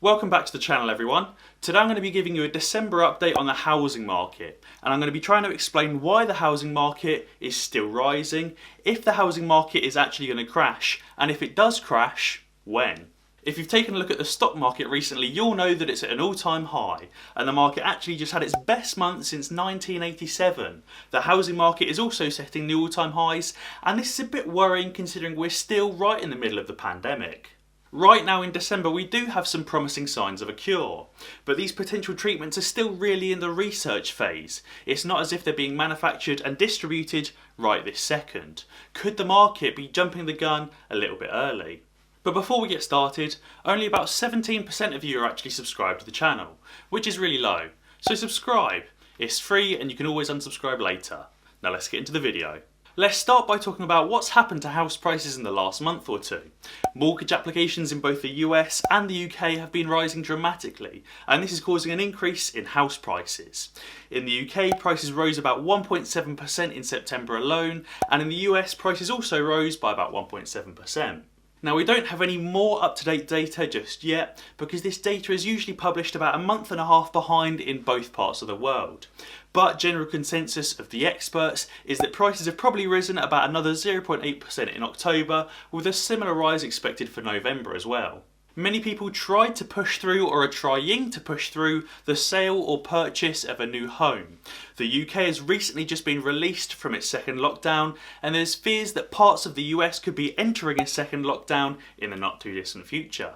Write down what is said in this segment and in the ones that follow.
Welcome back to the channel, everyone. Today I'm going to be giving you a December update on the housing market, and I'm going to be trying to explain why the housing market is still rising, if the housing market is actually going to crash, and if it does crash, when. If you've taken a look at the stock market recently, you'll know that it's at an all-time high, and the market actually just had its best month since 1987. The housing market is also setting new all-time highs, and this is a bit worrying considering we're still right in the middle of the pandemic. Right now in December we do have some promising signs of a cure, but these potential treatments are still really in the research phase. It's not as if they're being manufactured and distributed right this second. Could the market be jumping the gun a little bit early? But before we get started, only about 17% of you are actually subscribed to the channel, which is really low. So subscribe, it's free and you can always unsubscribe later. Now let's get into the video. Let's start by talking about what's happened to house prices in the last month or two. Mortgage applications in both the US and the UK have been rising dramatically, and this is causing an increase in house prices. In the UK, prices rose about 1.7% in September alone, and in the US, prices also rose by about 1.7%. Now, we don't have any more up-to-date data just yet because this data is usually published about a month and a half behind in both parts of the world. But general consensus of the experts is that prices have probably risen about another 0.8% in October, with a similar rise expected for November as well. Many people tried to push through or are trying to push through the sale or purchase of a new home. The UK has recently just been released from its second lockdown, and there's fears that parts of the US could be entering a second lockdown in the not too distant future.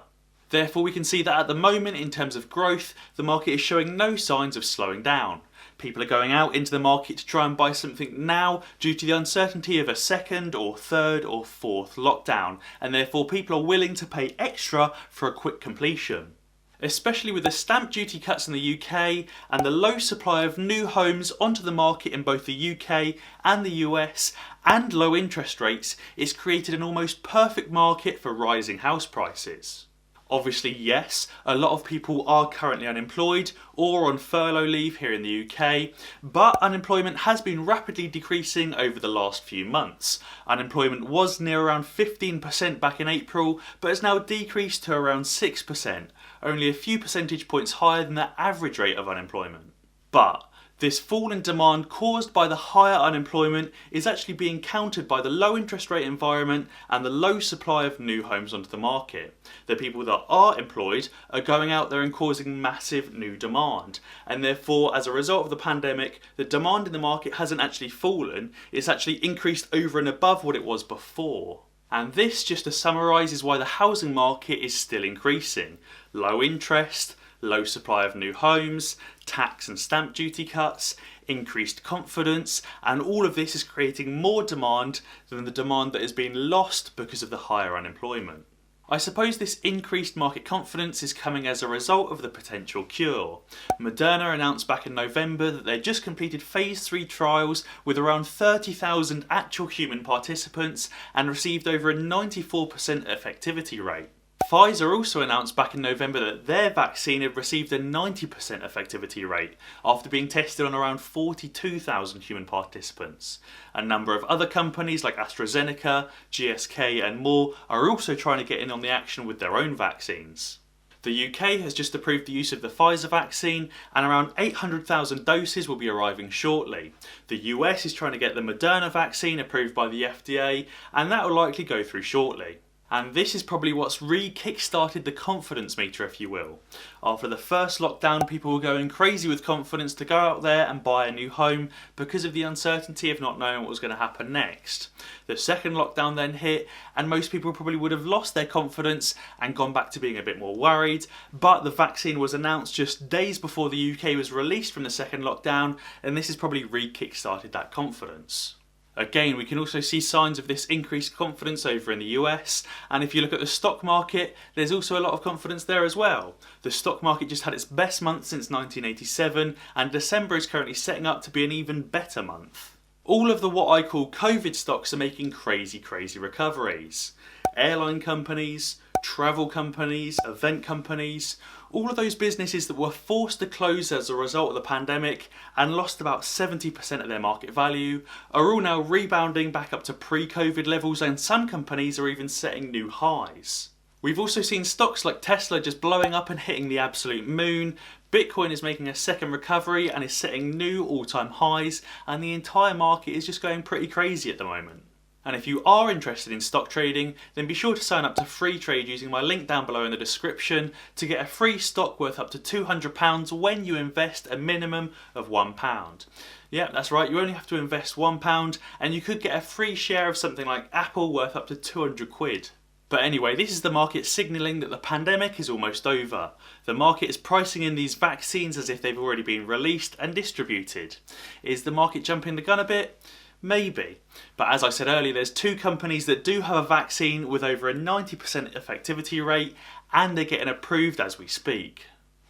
Therefore, we can see that at the moment, in terms of growth, the market is showing no signs of slowing down. People are going out into the market to try and buy something now due to the uncertainty of a second or third or fourth lockdown, and therefore people are willing to pay extra for a quick completion. Especially with the stamp duty cuts in the UK and the low supply of new homes onto the market in both the UK and the US, and low interest rates, it's created an almost perfect market for rising house prices. Obviously, yes, a lot of people are currently unemployed or on furlough leave here in the UK, but unemployment has been rapidly decreasing over the last few months. Unemployment was near around 15% back in April, but has now decreased to around 6%, only a few percentage points higher than the average rate of unemployment. But this fall in demand caused by the higher unemployment is actually being countered by the low interest rate environment and the low supply of new homes onto the market. The people that are employed are going out there and causing massive new demand, and therefore as a result of the pandemic, the demand in the market hasn't actually fallen, it's actually increased over and above what it was before. And this, just to summarise, is why the housing market is still increasing. Low interest, low supply of new homes, tax and stamp duty cuts, increased confidence, and all of this is creating more demand than the demand that has been lost because of the higher unemployment. I suppose this increased market confidence is coming as a result of the potential cure. Moderna announced back in November that they just completed phase 3 trials with around 30,000 actual human participants and received over a 94% effectivity rate. Pfizer also announced back in November that their vaccine had received a 90% effectivity rate after being tested on around 42,000 human participants. A number of other companies like AstraZeneca, GSK and more are also trying to get in on the action with their own vaccines. The UK has just approved the use of the Pfizer vaccine, and around 800,000 doses will be arriving shortly. The US is trying to get the Moderna vaccine approved by the FDA, and that will likely go through shortly. And this is probably what's re-kick-started the confidence meter, if you will. After the first lockdown, people were going crazy with confidence to go out there and buy a new home because of the uncertainty of not knowing what was going to happen next. The second lockdown then hit, and most people probably would have lost their confidence and gone back to being a bit more worried, but the vaccine was announced just days before the UK was released from the second lockdown, and this has probably re-kick-started that confidence. Again, we can also see signs of this increased confidence over in the US, and if you look at the stock market, there's also a lot of confidence there as well. The stock market just had its best month since 1987, and December is currently setting up to be an even better month. All of the what I call COVID stocks are making crazy recoveries. Airline companies, travel companies, event companies, all of those businesses that were forced to close as a result of the pandemic and lost about 70% of their market value are all now rebounding back up to pre-COVID levels, and some companies are even setting new highs. We've also seen stocks like Tesla just blowing up and hitting the absolute moon. Bitcoin is making a second recovery and is setting new all-time highs, and the entire market is just going pretty crazy at the moment. And if you are interested in stock trading, then be sure to sign up to free trade using my link down below in the description to get a free stock worth up to £200 when you invest a minimum of £1. Yeah, that's right, you only have to invest £1 and you could get a free share of something like Apple worth up to 200 quid. But anyway, this is the market signalling that the pandemic is almost over. The market is pricing in these vaccines as if they've already been released and distributed. Is the market jumping the gun a bit? Maybe. But as I said earlier, there's two companies that do have a vaccine with over a 90% effectivity rate, and they're getting approved as we speak.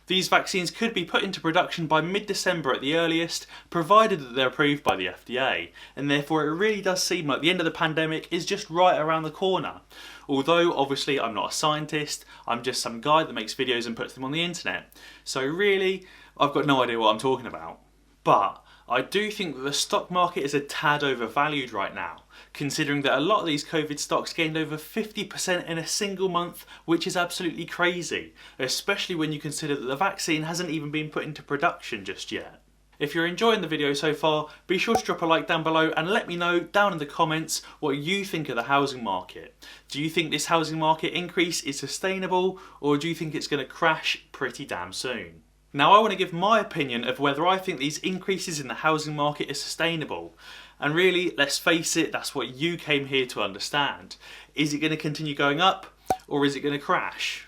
These vaccines could be put into production by mid-December at the earliest, provided that they're approved by the FDA, and therefore it really does seem like the end of the pandemic is just right around the corner. Although obviously I'm not a scientist, I'm just some guy that makes videos and puts them on the internet. So really, I've got no idea what I'm talking about. But I do think that the stock market is a tad overvalued right now, considering that a lot of these COVID stocks gained over 50% in a single month, which is absolutely crazy, especially when you consider that the vaccine hasn't even been put into production just yet. If you're enjoying the video so far, be sure to drop a like down below and let me know down in the comments what you think of the housing market. Do you think this housing market increase is sustainable, or do you think it's going to crash pretty damn soon? Now I want to give my opinion of whether I think these increases in the housing market are sustainable. And really, let's face it, that's what you came here to understand. Is it going to continue going up, or is it going to crash?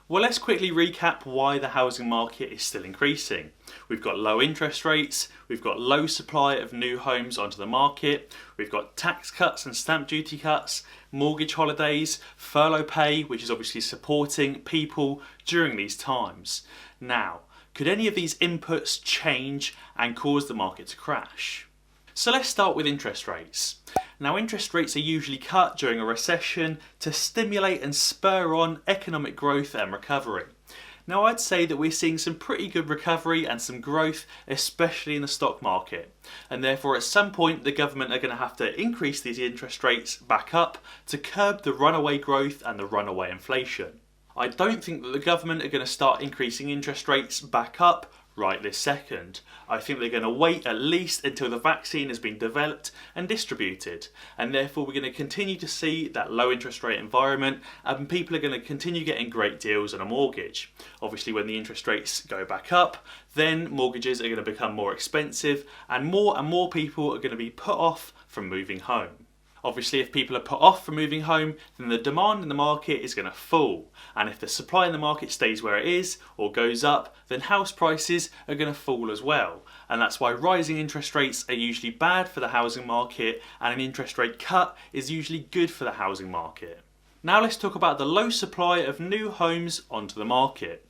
Well, let's quickly recap why the housing market is still increasing. We've got low interest rates, we've got low supply of new homes onto the market, we've got tax cuts and stamp duty cuts, mortgage holidays, furlough pay, which is obviously supporting people during these times. Now, could any of these inputs change and cause the market to crash? So let's start with interest rates. Now, interest rates are usually cut during a recession to stimulate and spur on economic growth and recovery. Now, I'd say that we're seeing some pretty good recovery and some growth, especially in the stock market. And therefore, at some point, the government are going to have to increase these interest rates back up to curb the runaway growth and the runaway inflation. I don't think that the government are going to start increasing interest rates back up right this second. I think they're going to wait at least until the vaccine has been developed and distributed, and therefore we're going to continue to see that low interest rate environment, and people are going to continue getting great deals on a mortgage. Obviously, when the interest rates go back up, then mortgages are going to become more expensive, and more people are going to be put off from moving home. Obviously, if people are put off from moving home, then the demand in the market is going to fall. And if the supply in the market stays where it is or goes up, then house prices are going to fall as well. And that's why rising interest rates are usually bad for the housing market, and an interest rate cut is usually good for the housing market. Now let's talk about the low supply of new homes onto the market.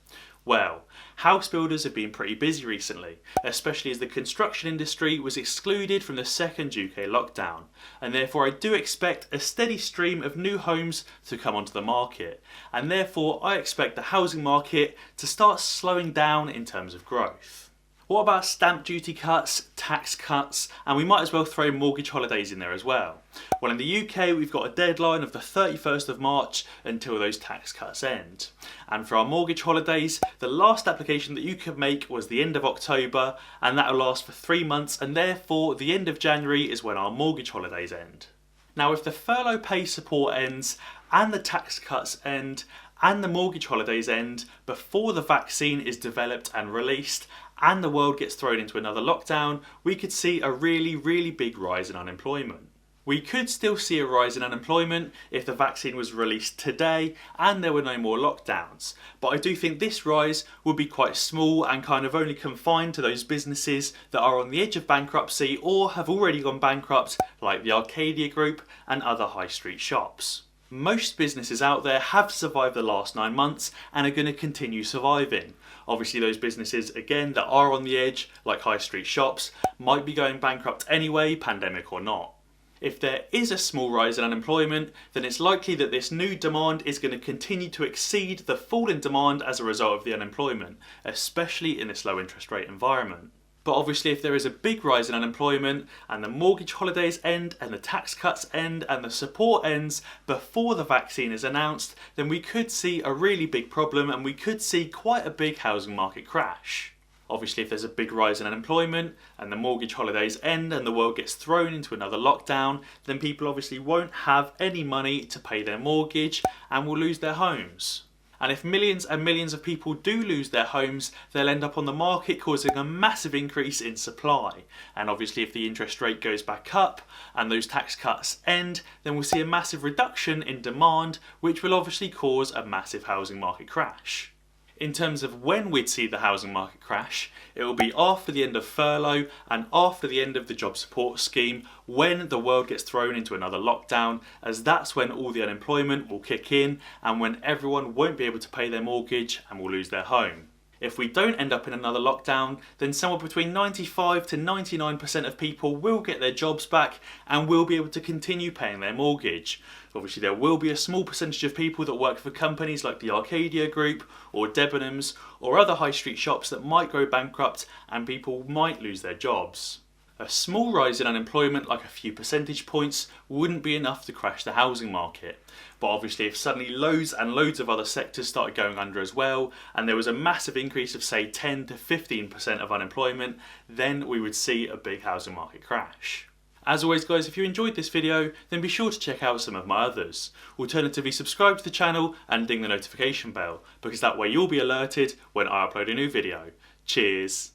Well, house builders have been pretty busy recently, especially as the construction industry was excluded from the second UK lockdown, and therefore I do expect a steady stream of new homes to come onto the market, and therefore I expect the housing market to start slowing down in terms of growth. What about stamp duty cuts, tax cuts, and we might as well throw mortgage holidays in there as well? Well, in the UK we've got a deadline of the 31st of March until those tax cuts end. And for our mortgage holidays, the last application that you could make was the end of October, and that will last for 3 months, and therefore the end of January is when our mortgage holidays end. Now, if the furlough pay support ends and the tax cuts end and the mortgage holidays end before the vaccine is developed and released, and the world gets thrown into another lockdown, we could see a really big rise in unemployment. We could still see a rise in unemployment if the vaccine was released today and there were no more lockdowns. But I do think this rise would be quite small and kind of only confined to those businesses that are on the edge of bankruptcy or have already gone bankrupt, like the Arcadia Group and other high street shops. Most businesses out there have survived the last 9 months and are going to continue surviving. Obviously, those businesses, again, that are on the edge, like high street shops, might be going bankrupt anyway, pandemic or not. If there is a small rise in unemployment, then it's likely that this new demand is going to continue to exceed the fall in demand as a result of the unemployment, especially in this low interest rate environment. But obviously if there is a big rise in unemployment and the mortgage holidays end and the tax cuts end and the support ends before the vaccine is announced, then we could see a really big problem and we could see quite a big housing market crash. Obviously if there's a big rise in unemployment and the mortgage holidays end and the world gets thrown into another lockdown, then people obviously won't have any money to pay their mortgage and will lose their homes. And if millions and millions of people do lose their homes, they'll end up on the market causing a massive increase in supply. And obviously if the interest rate goes back up and those tax cuts end, then we'll see a massive reduction in demand, which will obviously cause a massive housing market crash. In terms of when we'd see the housing market crash, it will be after the end of furlough and after the end of the job support scheme, when the world gets thrown into another lockdown, as that's when all the unemployment will kick in and when everyone won't be able to pay their mortgage and will lose their home. If we don't end up in another lockdown, then somewhere between 95 to 99% of people will get their jobs back and will be able to continue paying their mortgage. Obviously there will be a small percentage of people that work for companies like the Arcadia Group or Debenhams or other high street shops that might go bankrupt and people might lose their jobs. A small rise in unemployment, like a few percentage points, wouldn't be enough to crash the housing market. But obviously if suddenly loads and loads of other sectors started going under as well, and there was a massive increase of say 10 to 15% of unemployment, then we would see a big housing market crash. As always guys, if you enjoyed this video, then be sure to check out some of my others. Alternatively, subscribe to the channel and ding the notification bell, because that way you'll be alerted when I upload a new video. Cheers!